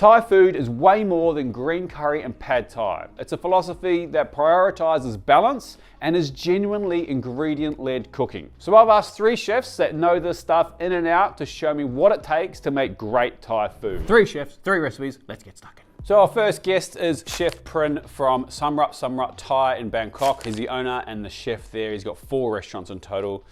Thai food is way more than green curry and pad Thai. It's a philosophy that prioritizes balance and is genuinely ingredient-led cooking. So I've asked 3 chefs that know this stuff in and out to show me what it takes to make great Thai food. 3 chefs, 3 recipes, let's get stuck in. So our first guest is Chef Prin from Samrat Thai in Bangkok. He's the owner and the chef there. He's got 4 restaurants in total.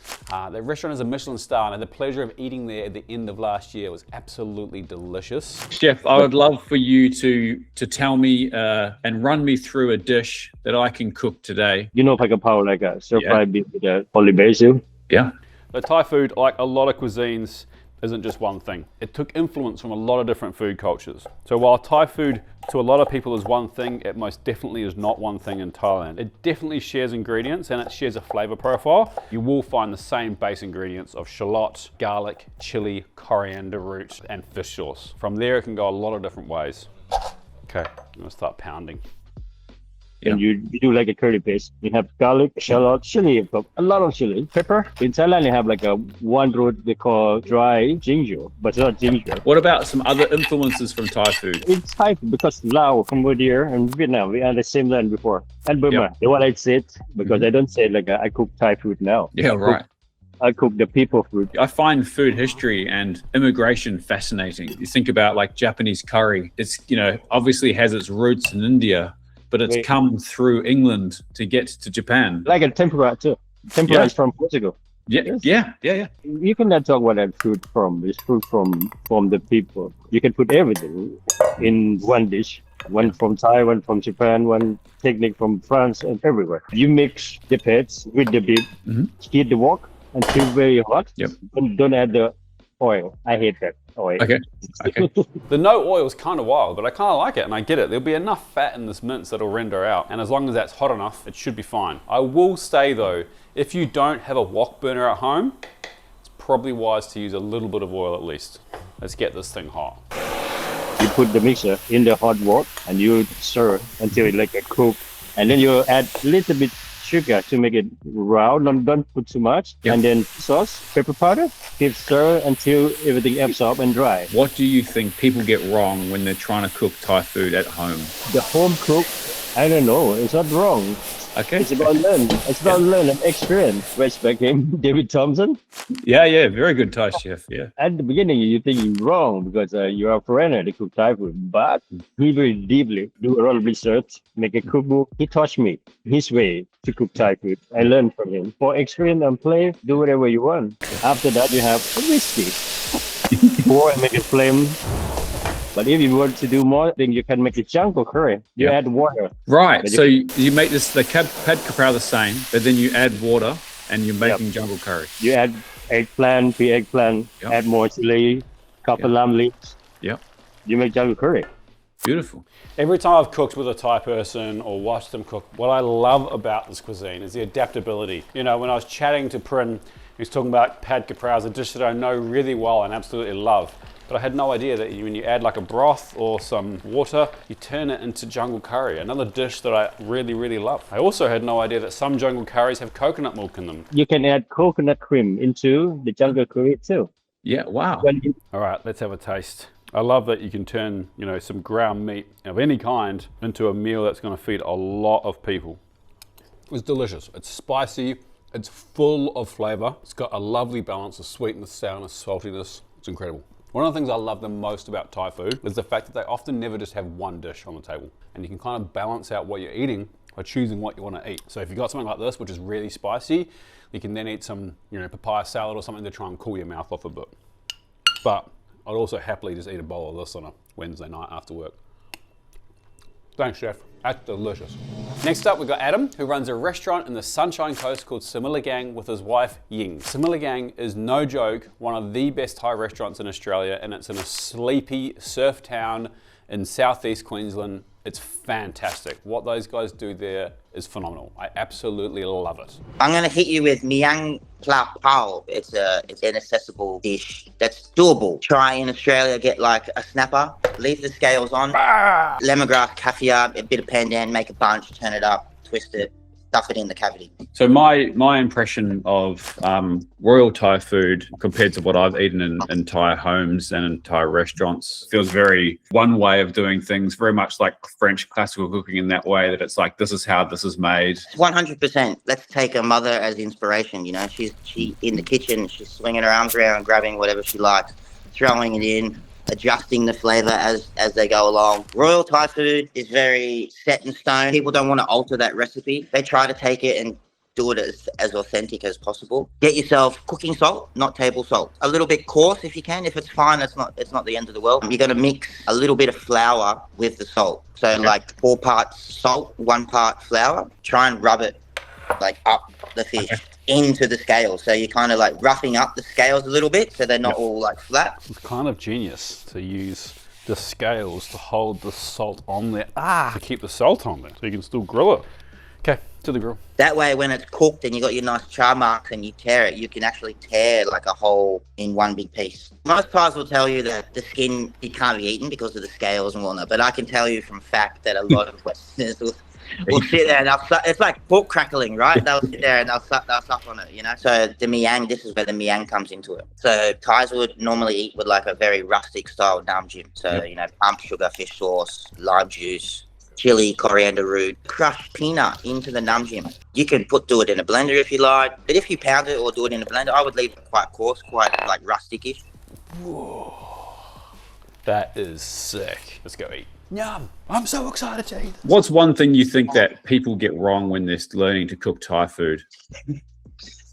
The restaurant is a Michelin star, and I had the pleasure of eating there at the end of last year. It was absolutely delicious. Chef, I would love for you to tell me and run me through a dish that I can cook today. You know, like a stir-fry beef with holy basil. Yeah. The Thai food, like a lot of cuisines, isn't just one thing. It took influence from a lot of different food cultures. So while Thai food to a lot of people is one thing, it most definitely is not one thing in Thailand. It definitely shares ingredients and it shares a flavor profile. You will find the same base ingredients of shallot, garlic, chili, coriander root, and fish sauce. From there, it can go a lot of different ways. Okay, I'm gonna start pounding. And you do like a curry paste. You have garlic, shallot, chili, a lot of chili, pepper. In Thailand, you have like one root they call dry ginger, but it's not ginger. What about some other influences from Thai food? It's Thai because Laos, Cambodia, and Vietnam, we are the same land before. And Burma, that's what I said, because I don't say like I cook Thai food now. Yeah, right. I cook the people food. I find food history and immigration fascinating. You think about like Japanese curry. It's, you know, obviously has its roots in India, but it's come through England to get to Japan. Like a tempura too. Tempura is from Portugal. Yeah. You cannot talk about that food from. It's food from the people. You can put everything in one dish. One from Thai, one from Japan, one technique from France, and everywhere. You mix the pets with the beef, heat the wok until very hot. Yep. Don't add the oil. I hate that oil. Okay. The no oil is kind of wild, but I kind of like it and I get it. There'll be enough fat in this mince that'll render out. And as long as that's hot enough, it should be fine. I will say though, if you don't have a wok burner at home, it's probably wise to use a little bit of oil at least. Let's get this thing hot. You put the mixer in the hot wok and you stir until it like a cook. And then you add a little bit sugar to make it round. Don't put too much. Yep. And then sauce, pepper powder, keep stir until everything absorbs and dry. What do you think people get wrong when they're trying to cook Thai food at home? The home cook, I don't know. It's not wrong. Okay. It's about learn. It's about learn and experience. Respect him, David Thompson. Yeah, very good Thai chef. Yeah. At the beginning, you think you're wrong because you're a foreigner to cook Thai food. But he very deeply do a lot of research, make a cookbook. He taught me his way to cook Thai food. I learned from him. For experience and play, do whatever you want. After that, you have a whiskey. Pour and make a flame. But if you want to do more, then you can make a jungle curry. You add water. Right. So you make the pad kaprao the same, but then you add water and you're making jungle curry. You add eggplant, pea eggplant, add more chili, couple lamb leaves. Yep. You make jungle curry. Beautiful. Every time I've cooked with a Thai person or watched them cook, what I love about this cuisine is the adaptability. You know, when I was chatting to Prin, he was talking about pad kaprao, a dish that I know really well and absolutely love. But I had no idea that when you add like a broth or some water, you turn it into jungle curry, another dish that I really, really love. I also had no idea that some jungle curries have coconut milk in them. You can add coconut cream into the jungle curry too. Yeah, wow. All right, let's have a taste. I love that you can turn, you know, some ground meat of any kind into a meal that's going to feed a lot of people. It's delicious. It's spicy. It's full of flavor. It's got a lovely balance of sweetness, sourness, saltiness. It's incredible. One of the things I love the most about Thai food is the fact that they often never just have one dish on the table. And you can kind of balance out what you're eating by choosing what you want to eat. So if you've got something like this, which is really spicy, you can then eat some, you know, papaya salad or something to try and cool your mouth off a bit. But I'd also happily just eat a bowl of this on a Wednesday night after work. Thanks, Chef. That's delicious. Next up, we've got Adam, who runs a restaurant in the Sunshine Coast called Similagang with his wife, Ying. Similagang is no joke, one of the best Thai restaurants in Australia, and it's in a sleepy surf town in southeast Queensland. It's fantastic. What those guys do there is phenomenal. I absolutely love it. I'm going to hit you with Miang Pla Pao. It's an inaccessible dish that's doable. Try in Australia, get like a snapper, leave the scales on, lemongrass, kaffir, a bit of pandan, make a bunch, turn it up, twist it, stuff it in the cavity. So my impression of royal Thai food compared to what I've eaten in Thai homes and in Thai restaurants feels very one way of doing things, very much like French classical cooking in that way that it's like, this is how this is made. 100%. Let's take a mother as inspiration. You know, she in the kitchen, she's swinging her arms around, grabbing whatever she likes, throwing it in, adjusting the flavor as they go along. Royal Thai food is very set in stone. People don't want to alter that recipe. They try to take it and do it as authentic as possible. Get yourself cooking salt, not table salt. A little bit coarse if you can. If it's fine, it's not the end of the world. You're going to mix a little bit of flour with the salt. So like 4 parts salt, 1 part flour. Try and rub it like up the fish into the scales. So you're kind of like roughing up the scales a little bit so they're not all like flat. It's kind of genius to use the scales to hold the salt on there. To keep the salt on there so you can still grill it. Okay, to the grill. That way when it's cooked and you got your nice char marks and you tear it, you can actually tear like a hole in one big piece. Most Thais will tell you that the skin, it can't be eaten because of the scales and whatnot, but I can tell you from fact that a lot of Westerners will sit there and it's like pork crackling, right? They'll sit there and they'll suck on it, you know? So the miang, this is where the miang comes into it. So Thais would normally eat with like a very rustic style nam jim. So, you know, pumped sugar fish sauce, lime juice, chili, coriander root, crushed peanut into the nam jim. You can do it in a blender if you like, but if you pound it or do it in a blender, I would leave it quite coarse, quite like rustic-ish. Whoa. That is sick. Let's go eat. Yum. I'm so excited to eat. What's one thing you think that people get wrong when they're learning to cook Thai food?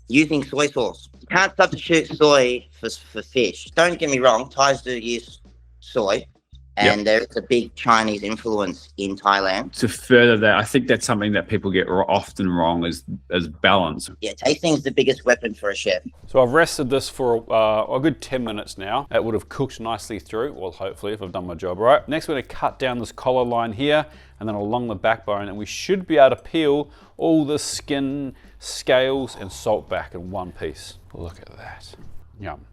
Using soy sauce. You can't substitute soy for fish. Don't get me wrong, Thais do use soy. And there is a big Chinese influence in Thailand. To further that, I think that's something that people get often wrong is balance. Yeah, tasting's the biggest weapon for a chef. So I've rested this for a good 10 minutes now. It would have cooked nicely through, well, hopefully, if I've done my job right. Next, we're gonna cut down this collar line here and then along the backbone, and we should be able to peel all the skin, scales, and salt back in one piece. Look at that. Yum.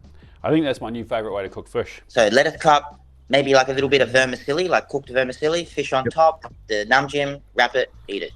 I think that's my new favorite way to cook fish. So lettuce cup, maybe like a little bit of vermicelli, like cooked vermicelli, fish on top, the nam jim, wrap it, eat it.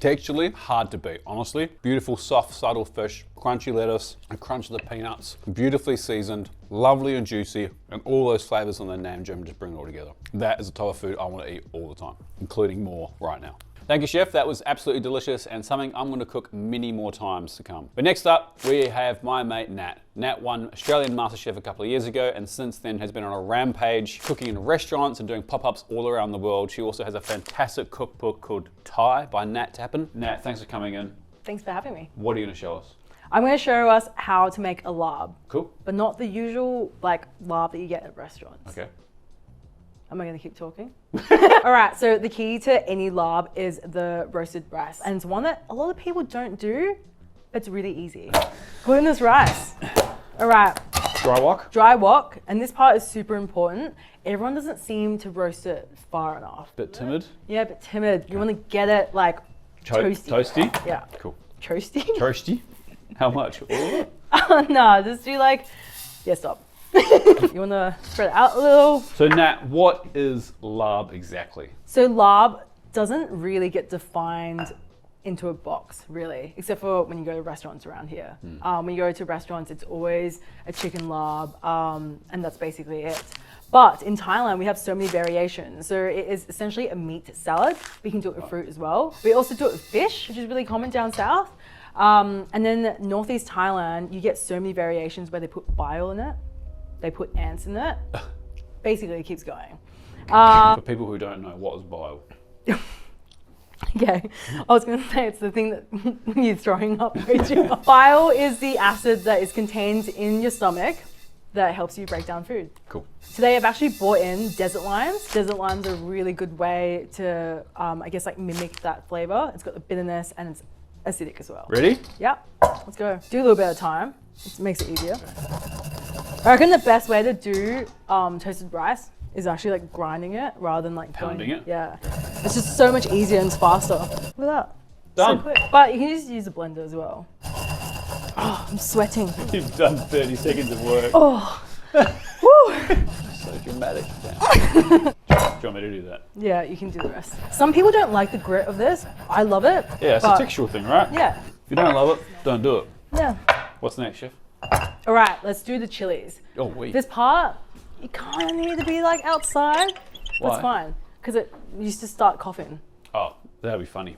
Texturally, hard to beat, honestly. Beautiful, soft, subtle fish, crunchy lettuce, and crunch of the peanuts, beautifully seasoned, lovely and juicy, and all those flavors on the nam jim just bring it all together. That is a type of food I want to eat all the time, including more right now. Thank you, Chef. That was absolutely delicious and something I'm going to cook many more times to come. But next up, we have my mate, Nat. Nat won Australian MasterChef a couple of years ago and since then has been on a rampage cooking in restaurants and doing pop-ups all around the world. She also has a fantastic cookbook called Thai by Nat Tappen. Nat, thanks for coming in. Thanks for having me. What are you going to show us? I'm going to show us how to make a larb. Cool. But not the usual like larb that you get at restaurants. Okay. Am I going to keep talking? All right, so the key to any larb is the roasted rice. And it's one that a lot of people don't do. It's really easy. Put in this rice. All right. Dry wok? Dry wok. And this part is super important. Everyone doesn't seem to roast it far enough. Bit timid? Yeah, a bit timid. You want to get it like toasty. Toasty? Yeah. Cool. Toasty? Toasty? How much? All of it? No, just do like, yeah, stop. You want to spread it out a little. So Nat, what is larb exactly? So larb doesn't really get defined into a box, really, except for when you go to restaurants around here. When you go to restaurants, it's always a chicken larb, and that's basically it. But in Thailand, we have so many variations. So it is essentially a meat salad. We can do it with fruit as well. We also do it with fish, which is really common down south. And then Northeast Thailand, you get so many variations where they put bile in it. They put ants in it. Basically, it keeps going. For people who don't know, what is bile? Okay, I was going to say it's the thing that you're throwing up. Bile is the acid that is contained in your stomach that helps you break down food. Cool. Today I've actually brought in desert limes. Desert limes are a really good way to, I guess, like mimic that flavor. It's got the bitterness and it's acidic as well. Ready? Yep, let's go. Do a little bit of time. It makes it easier. I reckon the best way to do toasted rice is actually like grinding it rather than like Pounding it? Yeah. It's just so much easier and faster. Look at that. Done. So quick. But you can just use a blender as well. Oh, I'm sweating. You've done 30 seconds of work. Oh. Woo. So dramatic. Do you want want me to do that? Yeah, you can do the rest. Some people don't like the grit of this. I love it. Yeah, it's a textural thing, right? Yeah. If you don't love it, don't do it. Yeah. What's next, chef? All right, let's do the chilies. Oh, wait. This part, you kind of need to be like outside. Why? That's fine, because it used to start coughing. Oh, that'd be funny.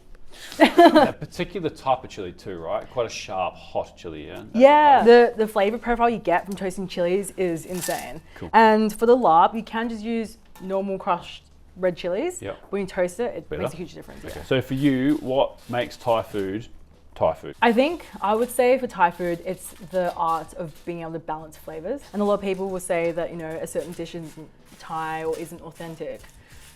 That particular type of chili too, right? Quite a sharp, hot chili, yeah? Yeah, the flavor profile you get from toasting chilies is insane. Cool. And for the larb, you can just use normal crushed red chilies. Yep. When you toast it, it Better? makes a huge difference. Yeah. So for you, what makes Thai food Thai food? I think I would say for Thai food, it's the art of being able to balance flavors. And a lot of people will say that, you know, a certain dish isn't Thai or isn't authentic.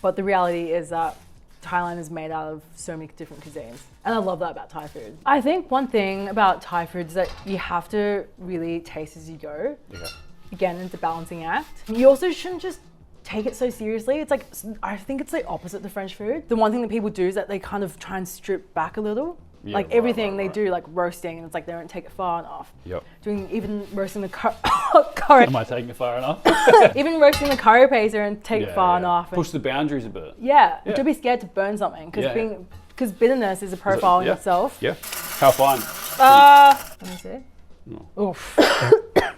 But the reality is that Thailand is made out of so many different cuisines. And I love that about Thai food. I think one thing about Thai food is that you have to really taste as you go. Okay. Again, it's a balancing act. You also shouldn't just take it so seriously. It's like, I think it's the opposite to French food. The one thing that people do is that they kind of try and strip back a little. Yeah, Like right, everything right. they do, like roasting, and it's like they don't take it far enough. Yep. Doing even roasting the curry, Am I taking it far enough? even roasting the curry paste and take it far yeah. enough. And Push the boundaries a bit. yeah, Yeah. don't be scared to burn something Yeah. because bitterness is a profile in yeah. itself. Yeah. How fine? Let me see. No. Oof.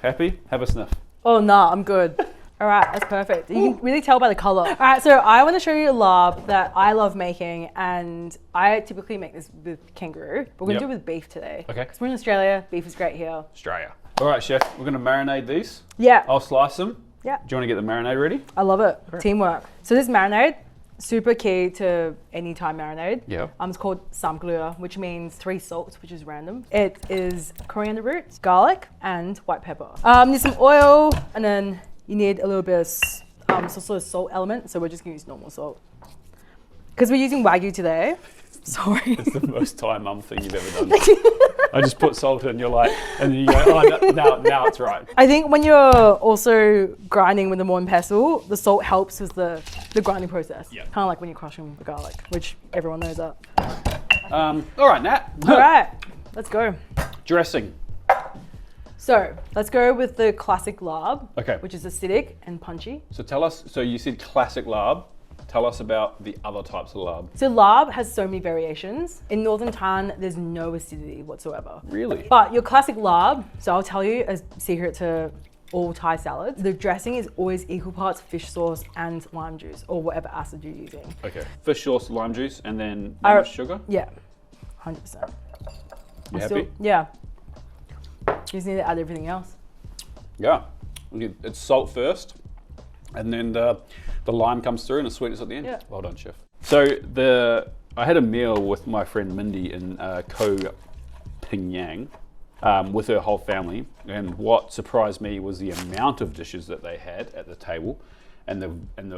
Happy? Have a sniff. Oh no, I'm good. All right, that's perfect. You can really tell by the color. All right, so I want to show you a larb that I love making, and I typically make this with kangaroo, but we're gonna Yep. do it with beef today. Okay. Because we're in Australia, beef is great here. Australia. All right, chef. We're going to marinate these. Yeah, I'll slice them. yeah, Do you want to get the marinade ready? I love it. Teamwork. So this marinade, super key to any Thai marinade. Yeah. It's called samglua, which means 3 salts, which is random. It is coriander roots, garlic, and white pepper. Need some oil, and then you need a little bit of some sort of salt element. So we're just gonna use normal salt. Because we're using Wagyu today. Sorry. It's the most Thai mum thing you've ever done. I just put salt in, you're like, and then you go, oh, now it's right. I think when you're also grinding with the mortar and pestle, the salt helps with the grinding process. Yeah. Kind of like when you're crushing the garlic, which everyone knows that. All right, Nat. All right, let's go. Dressing. So let's go with the classic larb, Okay. which is acidic and punchy. So tell us, so you said classic larb. Tell us about the other types of larb. So larb has so many variations. In northern Thailand, there's no acidity whatsoever. Really? But your classic larb, so I'll tell you a secret to all Thai salads. The dressing is always equal parts fish sauce and lime juice, or whatever acid you're using. Okay. Fish sauce, lime juice, and then how much sugar? Yeah, 100%. You happy? Yeah. You just need to add everything else. Yeah. It's salt first, and then the lime comes through and the sweetness at the end. Yeah. Well done, chef. So I had a meal with my friend Mindy in Koh Phangan with her whole family, and what surprised me was the amount of dishes that they had at the table, and the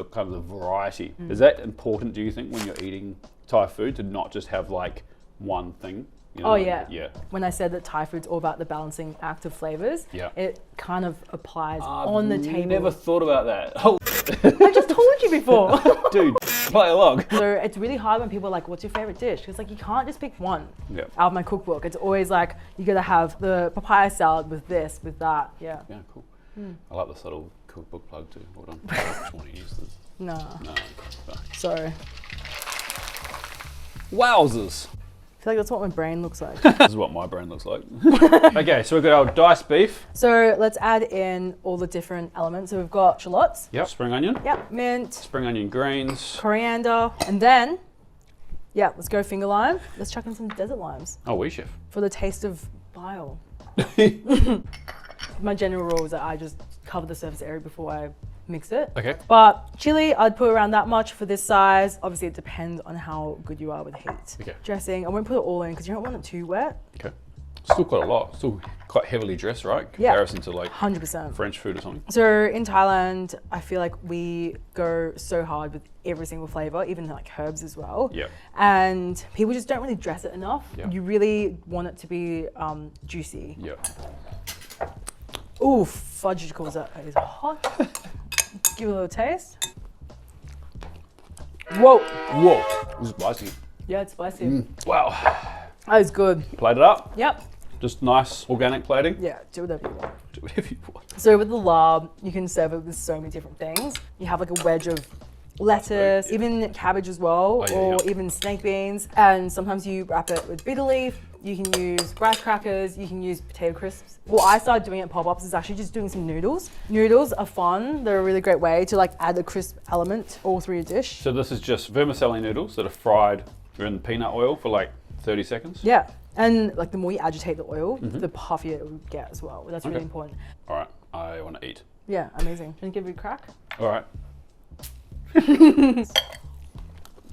kind of the variety. Is that important, do you think, when you're eating Thai food, to not just have like one thing? You know, Oh yeah. Yeah. When I said that Thai food's all about the balancing act of flavors, Yeah. it kind of applies on the table. Never thought about that. Oh, I just told you before. dude, play along. So it's really hard when people are like, what's your favorite dish? Because like you can't just pick one Yeah. out of my cookbook. It's always like, you gotta have the papaya salad with this, with that. Yeah. Yeah, cool. I like the subtle cookbook plug too. Hold on. I just want to use this. No. No. Sorry. Wowzers. I feel like that's what my brain looks like. This is what my brain looks like. Okay, so we've got our diced beef. So let's add in all the different elements. So we've got shallots. Yep. Spring onion. Yep. Mint, Spring onion greens. coriander, and then, yeah, let's go finger lime. Let's chuck in some desert limes Oh, we chef. for the taste of bile. My general rule is that I just cover the surface area before I mix it. Okay. But chili, I'd put around that much for this size. Obviously, it depends on how good you are with heat. Okay. Dressing, I won't put it all in because you don't want it too wet. Okay. Still quite a lot. Still quite heavily dressed, right? Yeah. Comparison to like 100%. French food or something. So in Thailand, I feel like we go so hard with every single flavor, even like herbs as well. Yeah. And people just don't really dress it enough. Yeah. You really want it to be juicy. Yeah. Ooh, fudgicles, that is hot. Give it a little taste. Whoa. Whoa. This is spicy. Yeah, it's spicy. Wow. That is good. Plate it up. Yep. Just nice organic plating. Yeah, do whatever you want. Do whatever you want. So with the larb, you can serve it with so many different things. You have like a wedge of lettuce, even cabbage as well, or even snake beans. And sometimes you wrap it with bitter leaf. You can use rice crackers, you can use potato crisps. What I started doing at pop-ups is actually just doing some noodles. Noodles are fun. They're a really great way to like add a crisp element all through your dish. So this is just vermicelli noodles that are fried in peanut oil for like 30 seconds? Yeah, and like the more you agitate the oil, the puffier it will get as well. That's really important. All right, I want to eat. Yeah, amazing. Can you give it a crack? All right. It's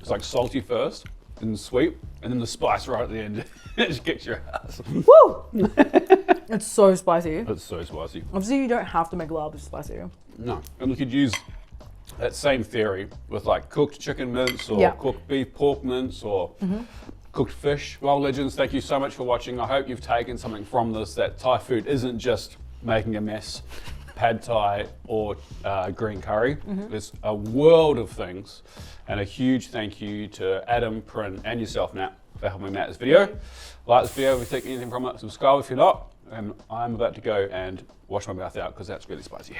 like salty first, then sweet, and then the spice right at the end. It just kicks your ass. Woo! It's so spicy. It's so spicy. Obviously, you don't have to make lard with spicy. No, and we could use that same theory with like cooked chicken mince or cooked beef pork mince or cooked fish. Well, legends, thank you so much for watching. I hope you've taken something from this, that Thai food isn't just making a mess, pad Thai or green curry. There's a world of things, and a huge thank you to Adam, Prin, and yourself, Nat, for helping me out this video. Like this video if you take anything from it, subscribe if you're not, and I'm about to go and wash my mouth out because that's really spicy.